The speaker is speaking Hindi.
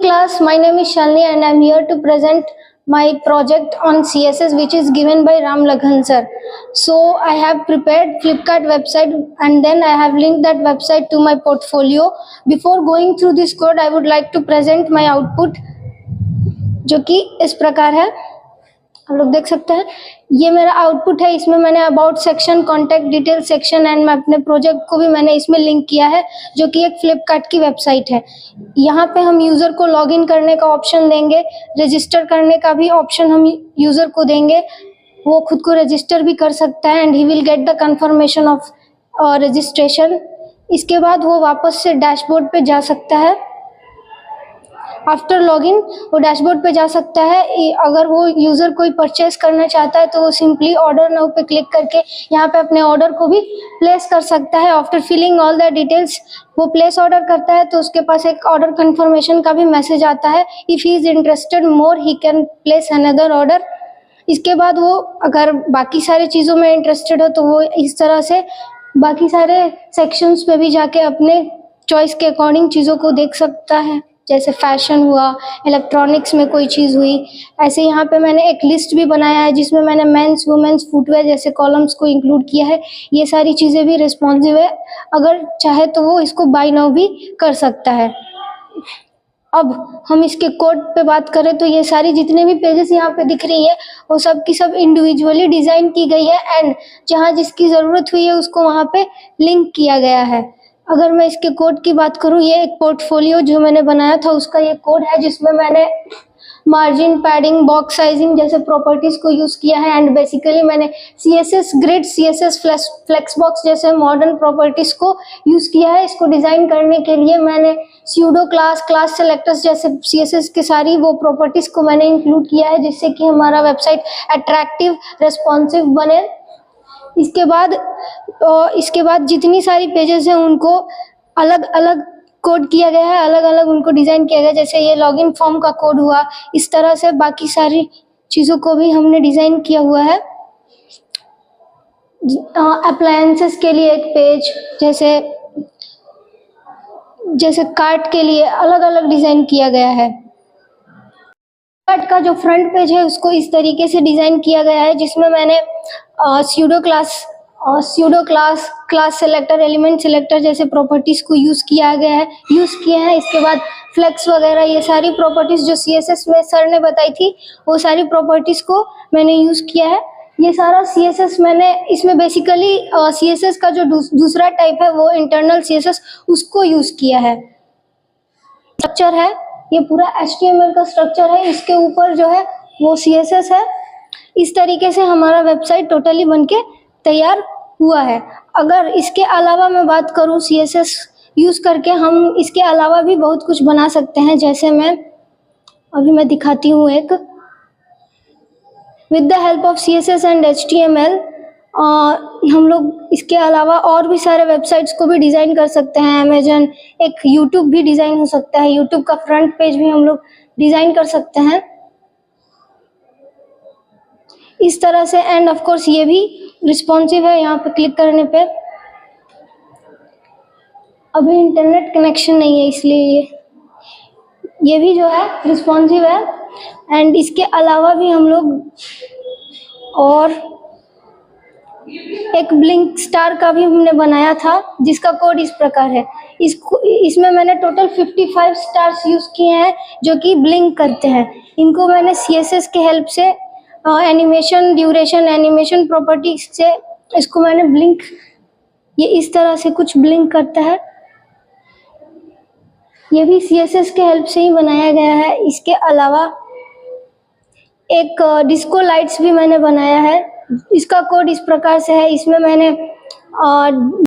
class, my name is Shalini and I am here to present my project on CSS which is given by Ram Laghan sir. So I have prepared Flipkart website and then I have linked that website to my portfolio. Before going through this code, I would like to present my output जो कि इस प्रकार है, आप लोग देख सकते हैं। ये मेरा आउटपुट है, इसमें मैंने about section, contact detail section and मैं अपने प्रोजेक्ट को भी मैंने इसमें लिंक किया है जो कि एक फ्लिपकार्ट की वेबसाइट है। यहाँ पे हम यूज़र को लॉगिन करने का ऑप्शन देंगे, रजिस्टर करने का भी ऑप्शन हम यूज़र को देंगे, वो खुद को रजिस्टर भी कर सकता है and he will get the confirmation of registration. इसके बाद वो वापस से डैशबोर्ड पे जा सकता है। आफ्टर लॉगिन वो डैशबोर्ड पे जा सकता है। अगर वो यूज़र कोई परचेस करना चाहता है तो वो सिंपली ऑर्डर नाउ पे क्लिक करके यहाँ पे अपने ऑर्डर को भी प्लेस कर सकता है। After filling all the details वो प्लेस ऑर्डर करता है तो उसके पास एक ऑर्डर कंफर्मेशन का भी मैसेज आता है। If he is interested more he can place another order. इसके बाद वो अगर बाकी सारी चीज़ों में इंटरेस्टेड हो तो वो इस तरह से बाकी सारे सेक्शंस पे भी जाके अपने चॉइस के अकॉर्डिंग चीज़ों को देख सकता है, जैसे फैशन हुआ, इलेक्ट्रॉनिक्स में कोई चीज़ हुई। ऐसे यहाँ पे मैंने एक लिस्ट भी बनाया है जिसमें मैंने मेंस वुमेन्स फुटवेयर जैसे कॉलम्स को इंक्लूड किया है। ये सारी चीज़ें भी रिस्पॉन्सिव है, अगर चाहे तो वो इसको बाय नाउ भी कर सकता है। अब हम इसके कोड पे बात करें तो ये सारी जितने भी पेजेस यहाँ पे दिख रही है वो सब की सब इंडिविजुअली डिज़ाइन की गई है एंड जहाँ जिसकी ज़रूरत हुई है उसको वहाँ पे लिंक किया गया है। अगर मैं इसके कोड की बात करूं, ये एक पोर्टफोलियो जो मैंने बनाया था उसका ये कोड है जिसमें मैंने मार्जिन, पैडिंग, बॉक्स साइजिंग जैसे प्रॉपर्टीज़ को यूज़ किया है एंड बेसिकली मैंने CSS grid, CSS flex box जैसे मॉडर्न प्रॉपर्टीज़ को यूज़ किया है। इसको डिज़ाइन करने के लिए मैंने स्यूडो क्लास, क्लास सेलेक्टर्स जैसे CSS की सारी वो प्रॉपर्टीज़ को मैंने इंक्लूड किया है जिससे कि हमारा वेबसाइट अट्रैक्टिव, रेस्पॉन्सिव बने। इसके बाद जितनी सारी पेजेस हैं उनको अलग अलग कोड किया गया है, अलग अलग उनको डिज़ाइन किया गया है। जैसे ये लॉगिन फॉर्म का कोड हुआ, इस तरह से बाकी सारी चीज़ों को भी हमने डिज़ाइन किया हुआ है। अप्लायंसेस के लिए एक पेज, जैसे कार्ट के लिए अलग अलग डिज़ाइन किया गया है। कार्ट का जो फ्रंट पेज है उसको इस तरीके से डिज़ाइन किया गया है जिसमें मैंने pseudo class, class selector, element selector जैसे प्रॉपर्टीज़ को यूज़ किए हैं। इसके बाद फ्लेक्स वगैरह ये सारी प्रॉपर्टीज़ जो CSS में सर ने बताई थी वो सारी प्रॉपर्टीज़ को मैंने यूज़ किया है। ये सारा CSS मैंने इसमें बेसिकली CSS का जो दूसरा टाइप है वो इंटरनल CSS उसको यूज़ किया है। स्ट्रक्चर है, ये पूरा HTML का स्ट्रक्चर है, इसके ऊपर जो है वो CSS है। इस तरीके से हमारा वेबसाइट टोटली बनके तैयार हुआ है। अगर इसके अलावा मैं बात करूं CSS यूज़ करके हम इसके अलावा भी बहुत कुछ बना सकते हैं, जैसे मैं दिखाती हूँ एक। With the help of CSS and HTML हम लोग इसके अलावा और भी सारे वेबसाइट्स को भी डिज़ाइन कर सकते हैं। अमेजन, एक यूट्यूब भी डिज़ाइन हो सकता है, यूट्यूब का फ्रंट पेज भी हम लोग डिज़ाइन कर सकते हैं इस तरह से। एंड ऑफ कोर्स ये भी रिस्पॉन्सिव है, यहाँ पे क्लिक करने पे अभी इंटरनेट कनेक्शन नहीं है इसलिए ये भी जो है रिस्पॉन्सिव है। एंड इसके अलावा भी हम लोग और एक ब्लिंक स्टार का भी हमने बनाया था जिसका कोड इस प्रकार है। इसमें मैंने टोटल 55 स्टार्स यूज़ किए हैं जो कि ब्लिंक करते हैं। इनको मैंने CSS के हेल्प से एनिमेशन, ड्यूरेशन, एनिमेशन प्रॉपर्टी से इसको मैंने ब्लिंक, ये इस तरह से कुछ ब्लिंक करता है। ये भी CSS के हेल्प से ही बनाया गया है। इसके अलावा एक डिस्को लाइट्स भी मैंने बनाया है, इसका कोड इस प्रकार से है। इसमें मैंने